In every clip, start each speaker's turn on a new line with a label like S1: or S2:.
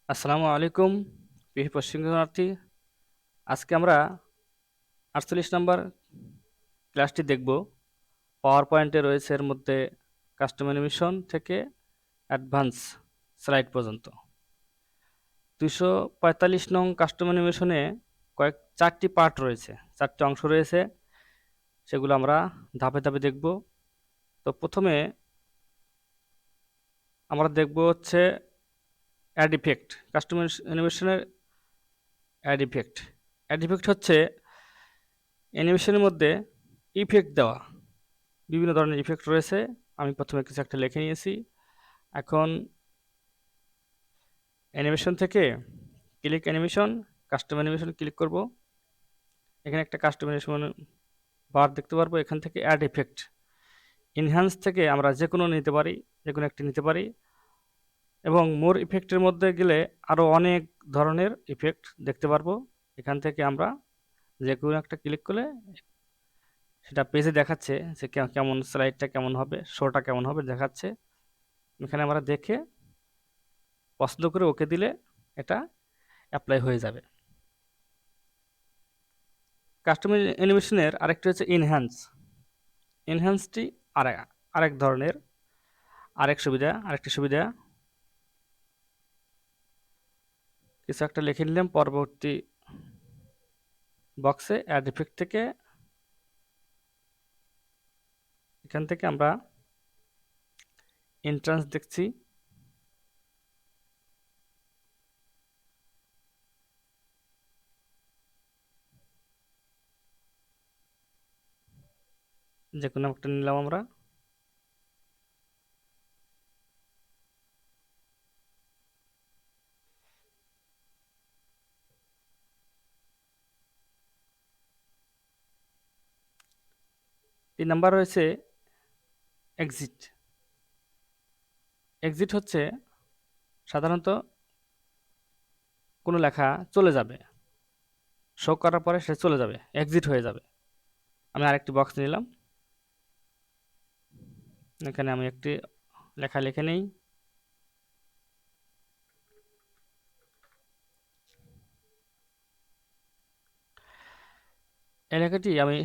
S1: আসসালামু আলাইকুম প্রিয় প্রশিক্ষণার্থী। আজকে আমরা 48 নম্বর ক্লাসটি দেখব। পাওয়ার পয়েন্টে রয়েছে এর মধ্যে কাস্টম অ্যানিমেশন থেকে অ্যাডভান্স স্লাইড পর্যন্ত। 245 নং কাস্টম অ্যানিমেশনে চারটি পার্ট রয়েছে, চারটি অংশ রয়েছে, সেগুলো আমরা ধাপে ধাপে দেখব। তো প্রথমে আমরা দেখব হচ্ছে অ্যাড ইফেক্ট। কাস্টম অ্যানিমেশনের অ্যাড ইফেক্ট। অ্যাড ইফেক্ট হচ্ছে অ্যানিমেশনের মধ্যে ইফেক্ট দেওয়া। বিভিন্ন ধরনের ইফেক্ট রয়েছে। আমি প্রথমে কিছু একটা লিখে নিয়েছি। এখন অ্যানিমেশন থেকে click animation, custom animation click করব। এখানে একটা কাস্টম অ্যানিমেশন বার দেখতে পারবো। এখান থেকে অ্যাড ইফেক্ট, ইনহ্যান্স থেকে আমরা যে কোনো নিতে পারি, যে কোনো একটি নিতে পারি। এবং মোর ইফেক্টের মধ্যে গেলে আরও অনেক ধরনের ইফেক্ট দেখতে পারবো। এখান থেকে আমরা যে কোনো একটা ক্লিক করলে সেটা পেজে দেখাচ্ছে যে কেমন স্লাইডটা কেমন হবে, শোটা কেমন হবে দেখাচ্ছে। এখানে আমরা দেখে পছন্দ করে ওকে দিলে এটা অ্যাপ্লাই হয়ে যাবে। কাস্টম অ্যানিমেশনের আরেকটি হচ্ছে ইনহ্যান্স। ইনহ্যান্সটি আরেক ধরনের আরেকটি সুবিধা। কিছু একটা লিখে নিলাম, পরবর্তী বক্সে অ্যাড ইফেক্ট থেকে এখান থেকে আমরা এন্ট্রান্স দেখছি। যে কোনো একটা নিলাম আমরা। তিন নাম্বার রয়েছে এক্সিট। এক্সিট হচ্ছে সাধারণত কোনো লেখা চলে যাবে, শো করার পরে সে চলে যাবে, এক্সিট হয়ে যাবে। আমি আরেকটি বক্স নিলাম। এখানে আমি একটি লেখা লিখে নেই। এই লেখাটি আমি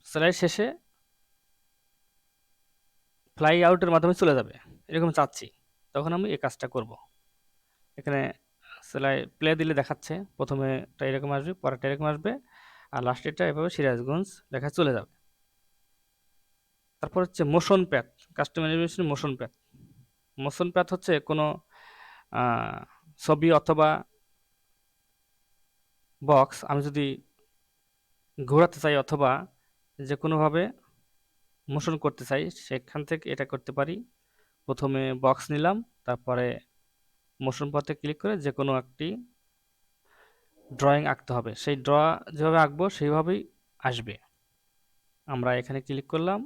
S1: স্লাইড শেষে ফ্লাই আউটের মাধ্যমে চলে যাবে এরকম চাচ্ছি, তখন আমি এই কাজটা করব। এখানে প্লে দিলে দেখাচ্ছে প্রথমে এরকম আসবে, পরেরটা এরকম আসবে, আর লাস্টেরটা এভাবে সিরাজগঞ্জ লেখা চলে যাবে। তারপর হচ্ছে motion path. Custom animation motion path. Motion path হচ্ছে কোনো ছবি অথবা বক্স আমি যদি ঘোরাতে চাই অথবা যে কোনোভাবে মোশন করতে চাই, সেখান থেকে এটা করতে পারি। প্রথমে বক্স নিলাম, তারপরে মোশন পথে ক্লিক করে যে কোনো একটি ড্রয়িং আঁকতে হবে। সেই যেভাবে আঁকবো সেইভাবেই আসবে। আমরা এখানে ক্লিক করলাম,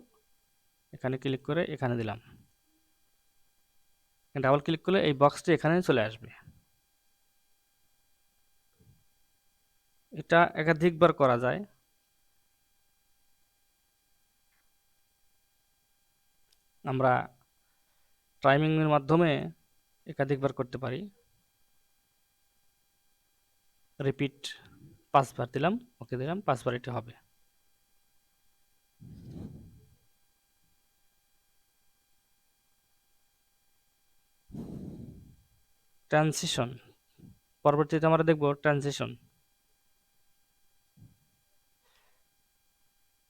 S1: এখানে ক্লিক করে এখানে দিলাম, ডাবল ক্লিক করলে এই বক্সটি এখানে চলে আসবে। এটা একাধিকবার করা যায়। আমরা টাইমিংয়ের মাধ্যমে একাধিকবার করতে পারি। রিপিট 5 বার দিলাম, ওকে দিলাম, 5 বার এটা হবে। ট্রানজিশন, পরবর্তীতে আমরা দেখব ট্রানজিশন।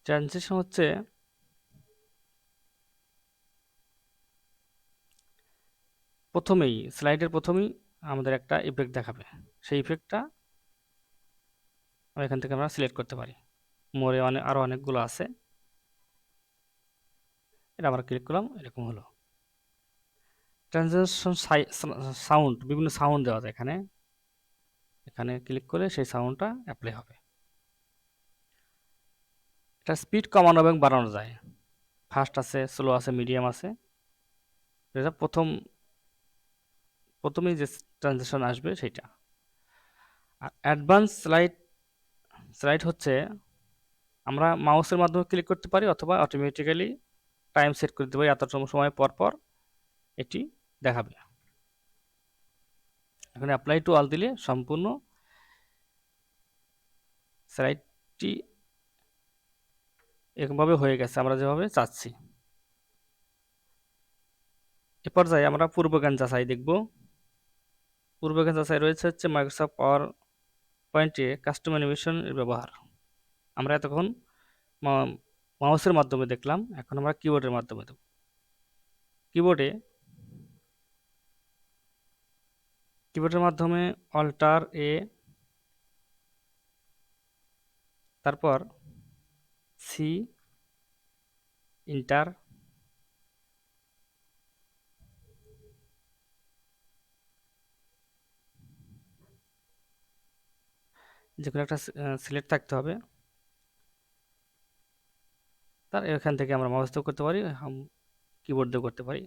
S1: ট্রানজিশন হচ্ছে স্লাইডের প্রথমেই আমাদের একটা ইফেক্ট দেখাবে। সেই ইফেক্টটা এখান থেকে আমরা সিলেক্ট করতে পারি। মোরে আরও অনেকগুলো আছে, এটা আমরা ক্লিক করলাম, এরকম হলো। ট্রানজিশন সাউন্ড, বিভিন্ন সাউন্ড দেওয়া যায় এখানে। এখানে ক্লিক করলে সেই সাউন্ডটা অ্যাপ্লাই হবে। এটা স্পিড কমানো এবং বাড়ানো যায়। ফাস্ট আছে, স্লো আছে, মিডিয়াম আছে। এটা প্রথমেই যে ট্রানজিশন আসবে সেটা। আর অ্যাডভান্স স্লাইড হচ্ছে আমরা মাউসের মাধ্যমে ক্লিক করতে পারি অথবা অটোমেটিক্যালি টাইম সেট করে দিতে পারি, এত সময় পর পর এটি দেখাবে। এখন অ্যাপ্লাই টু অল দিলে সম্পূর্ণ স্লাইডটি এরকমভাবে হয়ে গেছে আমরা যেভাবে চাচ্ছি। এ পর্যায়ে আমরা পূর্বজ্ঞান যাচাই দেখব। পূর্বজ্ঞান যাচাই রয়েছে হচ্ছে মাইক্রোসফট পাওয়ার পয়েন্টে কাস্টম অ্যানিমেশন এর ব্যবহার। আমরা এতক্ষণ মাউসের মাধ্যমে দেখলাম, এখন আমরা কিবোর্ডের মাধ্যমে দেখব। কিবোর্ডের মাধ্যমে অল্টার এ, তারপর সি, ইন্টার, যে কোনো একটা সিলেক্ট থাকতে হবে। তার এখান থেকে আমরা মাউস দিয়েও করতে পারি, কিবোর্ড দিয়েও করতে পারি।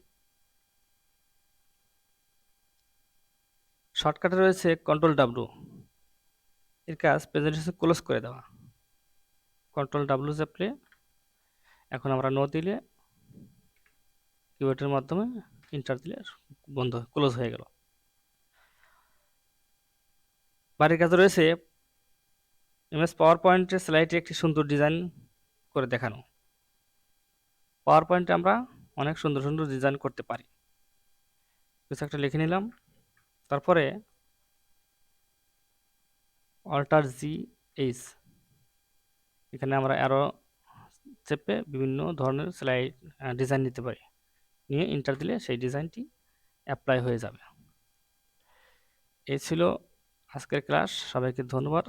S1: শর্টকাটে রয়েছে কন্ট্রোল ডাব্লু, এর কাজ প্রেজেন্টেশন ক্লোজ করে দেওয়া। কন্ট্রোল ডাব্লু চাপলে এখন আমরা নো দিলে কিবোর্ডের মাধ্যমে ইন্টার দিলে বন্ধ ক্লোজ হয়ে গেল। বাড়ির কাজে রয়েছে এমএস পাওয়ার পয়েন্টের স্লাইডে একটি সুন্দর ডিজাইন করে দেখানো। পাওয়ার পয়েন্টে আমরা অনেক সুন্দর সুন্দর ডিজাইন করতে পারি। কিছু একটা লিখে নিলাম, তারপরে অল্টার জি এইচ, এখানে আমরা আরও চেপে বিভিন্ন ধরনের স্লাইড ডিজাইন নিতে পারি, নিয়ে ইন্টার দিলে সেই ডিজাইনটি অ্যাপ্লাই হয়ে যাবে। এই ছিল আজকের ক্লাস, সবাইকে ধন্যবাদ।